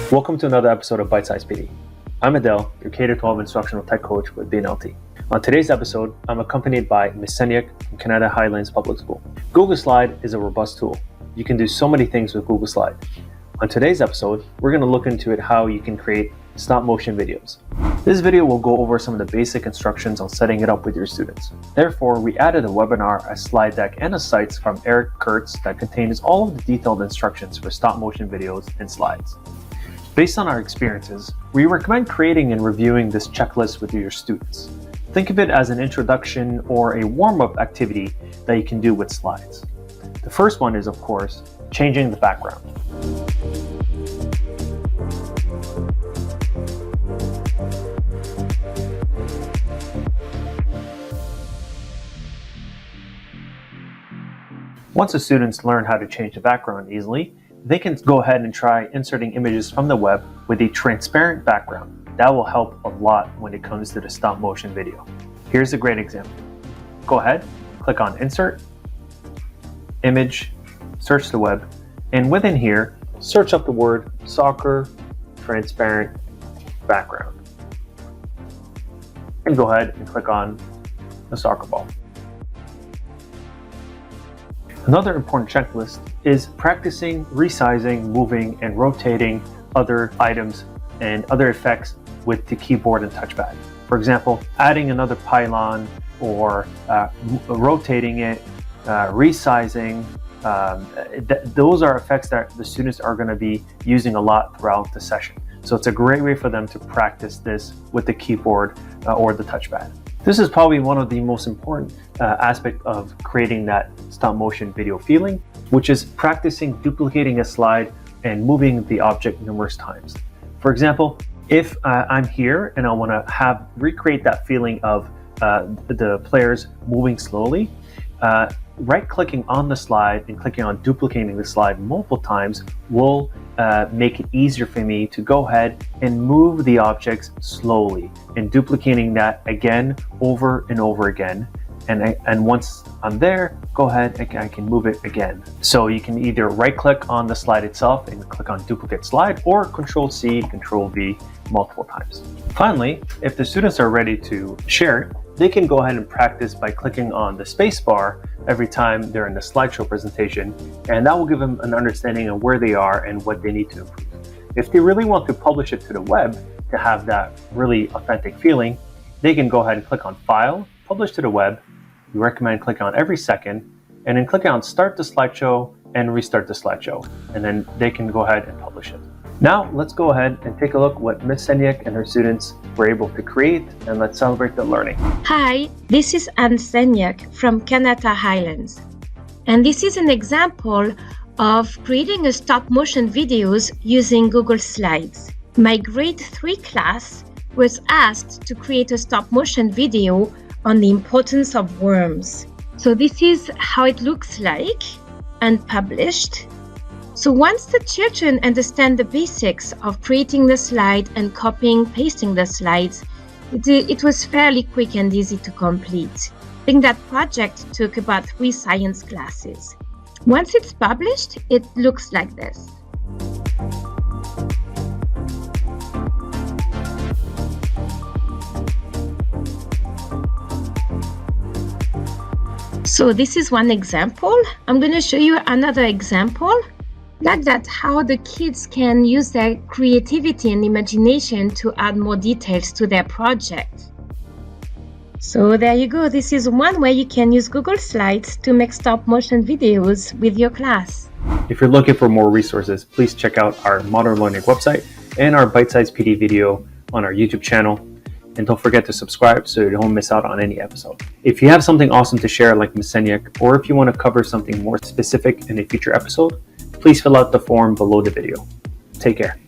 Welcome to another episode of Byte PD. I'm Adele, your K-12 instructional tech coach with BNLT. On today's episode, I'm accompanied by Ms. Senyak from Canada Highlands Public School. Google Slide is a robust tool. You can do so many things with Google Slide. On today's episode, we're going to look into how you can create stop motion videos. This video will go over some of the basic instructions on setting it up with your students. Therefore, we added a webinar, a slide deck, and a site from Eric Kurtz that contains all of the detailed instructions for stop motion videos and slides. Based on our experiences, we recommend creating and reviewing this checklist with your students. Think of it as an introduction or a warm-up activity that you can do with slides. The first one is, of course, changing the background. Once the students learn how to change the background easily, they can go ahead and try inserting images from the web with a transparent background. That will help a lot when it comes to the stop motion video. Here's a great example. Go ahead, click on Insert, Image, search the web, and within here, search up the word soccer transparent background. And go ahead and click on the soccer ball. Another important checklist is practicing resizing, moving, and rotating other items and other effects with the keyboard and touchpad. For example, adding another pylon or rotating it, resizing. Those are effects that the students are going to be using a lot throughout the session. So it's a great way for them to practice this with the keyboard or the touchpad. This is probably one of the most important aspects of creating that stop motion video feeling, which is practicing duplicating a slide and moving the object numerous times. For example, if I'm here and I want to recreate that feeling of the players moving slowly, right-clicking on the slide and clicking on duplicating the slide multiple times will make it easier for me to go ahead and move the objects slowly and duplicating that again over and over again. And once I'm there, go ahead and I can move it again. So you can either right-click on the slide itself and click on duplicate slide, or Control-C, Control-V multiple times. Finally, if the students are ready to share it, they can go ahead and practice by clicking on the space bar every time they're in the slideshow presentation, and that will give them an understanding of where they are and what they need to improve. If they really want to publish it to the web to have that really authentic feeling, they can go ahead and click on File, Publish to the Web. We recommend clicking on every second, and then clicking on Start the Slideshow and Restart the Slideshow, and then they can go ahead and publish it. Now, let's go ahead and take a look what Ms. Senyak and her students were able to create, and let's celebrate the learning. Hi, this is Anne Senyak from Canada Highlands. And this is an example of creating a stop motion videos using Google Slides. My grade 3 class was asked to create a stop motion video on the importance of worms. So this is how it looks like and published. So once the children understand the basics of creating the slide and copying, pasting the slides, it was fairly quick and easy to complete. I think that project took about 3 science classes. Once it's published, it looks like this. So this is one example. I'm going to show you another example. Like that, how the kids can use their creativity and imagination to add more details to their project. So there you go. This is one way you can use Google Slides to make stop motion videos with your class. If you're looking for more resources, please check out our Modern Learning website and our Bite-sized PD video on our YouTube channel. And don't forget to subscribe so you don't miss out on any episode. If you have something awesome to share like Ms. Senyak, or if you want to cover something more specific in a future episode, please fill out the form below the video. Take care.